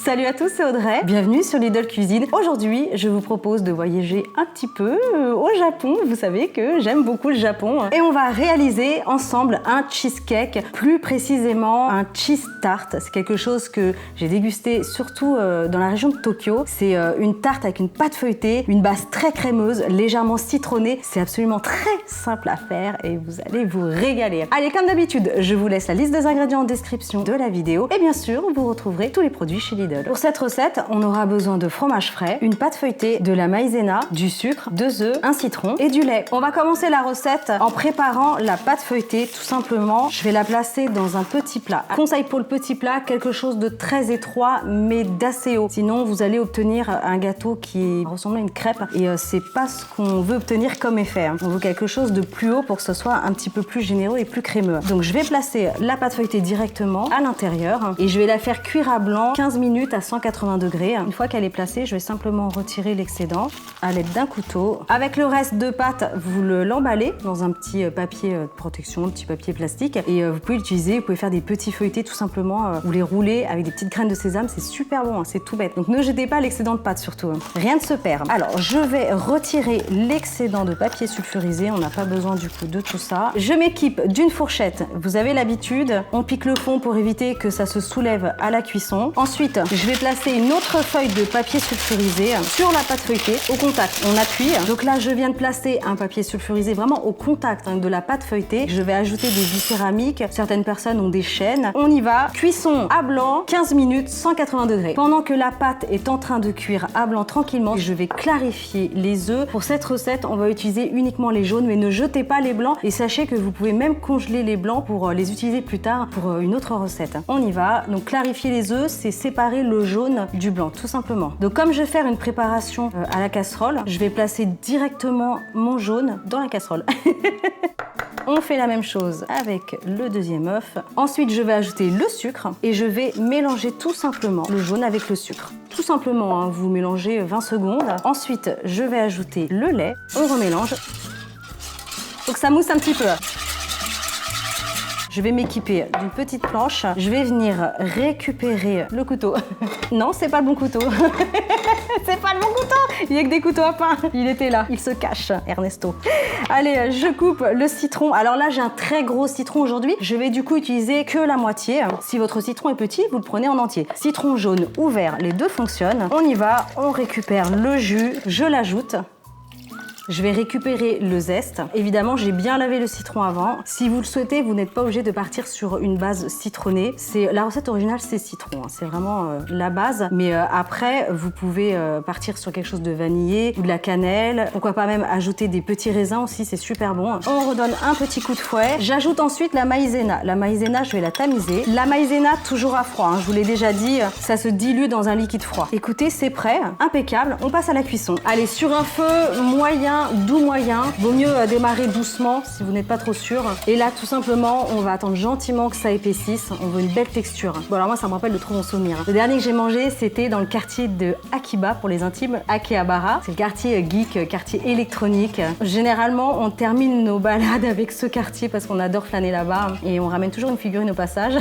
Salut à tous, c'est Audrey, bienvenue sur Lidl Cuisine. Aujourd'hui, je vous propose de voyager un petit peu au Japon. Vous savez que j'aime beaucoup le Japon. Et on va réaliser ensemble un cheesecake, plus précisément un cheese tart. C'est quelque chose que j'ai dégusté surtout dans la région de Tokyo. C'est une tarte avec une pâte feuilletée, une base très crémeuse, légèrement citronnée. C'est absolument très simple à faire et vous allez vous régaler. Allez, comme d'habitude, je vous laisse la liste des ingrédients en description de la vidéo. Et bien sûr, vous retrouverez tous les produits chez Lidl. Pour cette recette, on aura besoin de fromage frais, une pâte feuilletée, de la maïzena, du sucre, 2 œufs, un citron et du lait. On va commencer la recette en préparant la pâte feuilletée. Tout simplement, je vais la placer dans un petit plat. Conseil pour le petit plat, quelque chose de très étroit mais d'assez haut. Sinon, vous allez obtenir un gâteau qui ressemble à une crêpe et c'est pas ce qu'on veut obtenir comme effet. On veut quelque chose de plus haut pour que ce soit un petit peu plus généreux et plus crémeux. Donc je vais placer la pâte feuilletée directement à l'intérieur et je vais la faire cuire à blanc 15 minutes à 180 degrés. Une fois qu'elle est placée, je vais simplement retirer l'excédent à l'aide d'un couteau. Avec le reste de pâte, vous l'emballez dans un petit papier de protection, un petit papier plastique et vous pouvez l'utiliser, vous pouvez faire des petits feuilletés tout simplement, ou les rouler avec des petites graines de sésame, c'est super bon, hein, c'est tout bête. Donc ne jetez pas l'excédent de pâte surtout, hein. Rien ne se perd. Alors je vais retirer l'excédent de papier sulfurisé, on n'a pas besoin du coup de tout ça. Je m'équipe d'une fourchette, vous avez l'habitude, on pique le fond pour éviter que ça se soulève à la cuisson. Ensuite, je vais placer une autre feuille de papier sulfurisé sur la pâte feuilletée, au contact. On appuie. Donc là, je viens de placer un papier sulfurisé vraiment au contact de la pâte feuilletée. Je vais ajouter des billes céramiques. Certaines personnes ont des chaînes. On y va. Cuisson à blanc, 15 minutes, 180 degrés. Pendant que la pâte est en train de cuire à blanc tranquillement, je vais clarifier les œufs. Pour cette recette, on va utiliser uniquement les jaunes, mais ne jetez pas les blancs. Et sachez que vous pouvez même congeler les blancs pour les utiliser plus tard pour une autre recette. On y va. Donc clarifier les œufs, c'est séparer le jaune du blanc, tout simplement. Donc comme je vais faire une préparation à la casserole, je vais placer directement mon jaune dans la casserole. On fait la même chose avec le deuxième œuf. Ensuite, je vais ajouter le sucre et je vais mélanger tout simplement le jaune avec le sucre. Tout simplement, hein, vous mélangez 20 secondes. Ensuite, je vais ajouter le lait. On remélange. Faut que ça mousse un petit peu. Je vais m'équiper d'une petite planche. Je vais venir récupérer le couteau. Non, c'est pas le bon couteau. C'est pas le bon couteau. Il y a que des couteaux à pain. Il était là. Il se cache, Ernesto. Allez, je coupe le citron. Alors là, j'ai un très gros citron aujourd'hui. Je vais du coup utiliser que la moitié. Si votre citron est petit, vous le prenez en entier. Citron jaune ou vert, les deux fonctionnent. On y va. On récupère le jus. Je l'ajoute. Je vais récupérer le zeste. Évidemment, j'ai bien lavé le citron avant. Si vous le souhaitez, vous n'êtes pas obligé de partir sur une base citronnée. La recette originale, c'est citron, hein. C'est vraiment la base. Mais après, vous pouvez partir sur quelque chose de vanillé ou de la cannelle. Pourquoi pas même ajouter des petits raisins aussi, c'est super bon. On redonne un petit coup de fouet. J'ajoute ensuite la maïzena. La maïzena, je vais la tamiser. La maïzena, toujours à froid, hein. Je vous l'ai déjà dit, ça se dilue dans un liquide froid. Écoutez, c'est prêt, impeccable. On passe à la cuisson. Allez, sur un feu moyen, doux moyen. Vaut mieux démarrer doucement si vous n'êtes pas trop sûr. Et là, tout simplement, on va attendre gentiment que ça épaississe. On veut une belle texture. Bon, alors moi, ça me rappelle de trop bon souvenir. Le dernier que j'ai mangé, c'était dans le quartier de Akiba, pour les intimes, Akihabara. C'est le quartier geek, quartier électronique. Généralement, on termine nos balades avec ce quartier parce qu'on adore flâner là-bas. Et on ramène toujours une figurine au passage.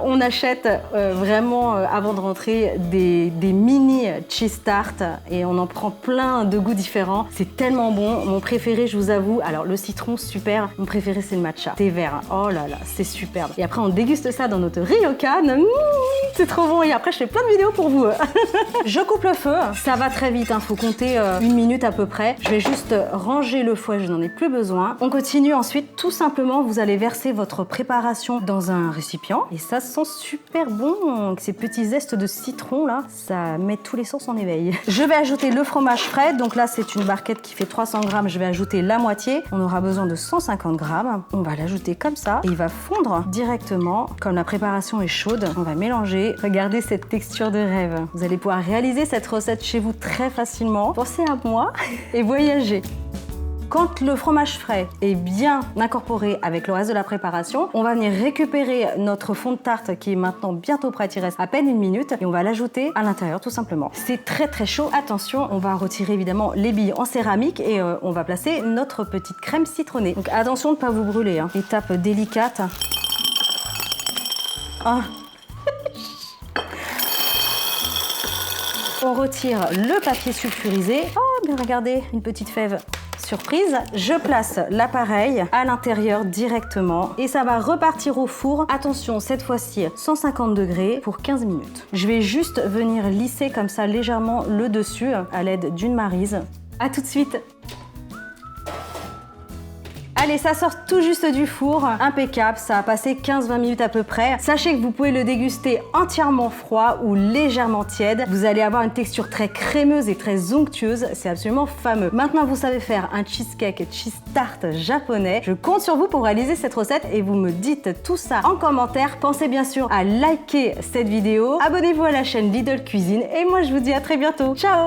On achète vraiment, avant de rentrer, des mini cheese tart. Et on en prend plein de goûts différents. C'est tellement bon. Mon préféré, je vous avoue, alors le citron, super. Mon préféré, c'est le matcha. Thé vert. Oh là là, c'est superbe. Et après, on déguste ça dans notre ryokan. C'est trop bon. Et après, je fais plein de vidéos pour vous. Je coupe le feu. Ça va très vite, hein. Faut compter 1 minute à peu près. Je vais juste ranger le fouet, je n'en ai plus besoin. On continue ensuite. Tout simplement, vous allez verser votre préparation dans un récipient. Et ça sent super bon. Ces petits zestes de citron, là, ça met tous les sens en éveil. Je vais ajouter le fromage frais. Donc là, c'est une barquette qui fait 300 grammes, je vais ajouter la moitié. On aura besoin de 150 grammes. On va l'ajouter comme ça et il va fondre directement. Comme la préparation est chaude, on va mélanger. Regardez cette texture de rêve. Vous allez pouvoir réaliser cette recette chez vous très facilement. Pensez à moi et voyagez. Quand le fromage frais est bien incorporé avec le reste de la préparation, on va venir récupérer notre fond de tarte qui est maintenant bientôt prêt, il reste à peine 1 minute et on va l'ajouter à l'intérieur tout simplement. C'est très très chaud, attention, on va retirer évidemment les billes en céramique et on va placer notre petite crème citronnée. Donc attention de ne pas vous brûler, hein. Étape délicate. Ah. On retire le papier sulfurisé. Oh, bien regardez, une petite fève. Surprise, je place l'appareil à l'intérieur directement et ça va repartir au four. Attention, cette fois-ci 150 degrés pour 15 minutes. Je vais juste venir lisser comme ça légèrement le dessus à l'aide d'une maryse. À tout de suite. Allez, ça sort tout juste du four, impeccable, ça a passé 15-20 minutes à peu près. Sachez que vous pouvez le déguster entièrement froid ou légèrement tiède. Vous allez avoir une texture très crémeuse et très onctueuse, c'est absolument fameux. Maintenant, vous savez faire un cheesecake cheese tart japonais. Je compte sur vous pour réaliser cette recette et vous me dites tout ça en commentaire. Pensez bien sûr à liker cette vidéo, abonnez-vous à la chaîne Lidl Cuisine et moi je vous dis à très bientôt. Ciao!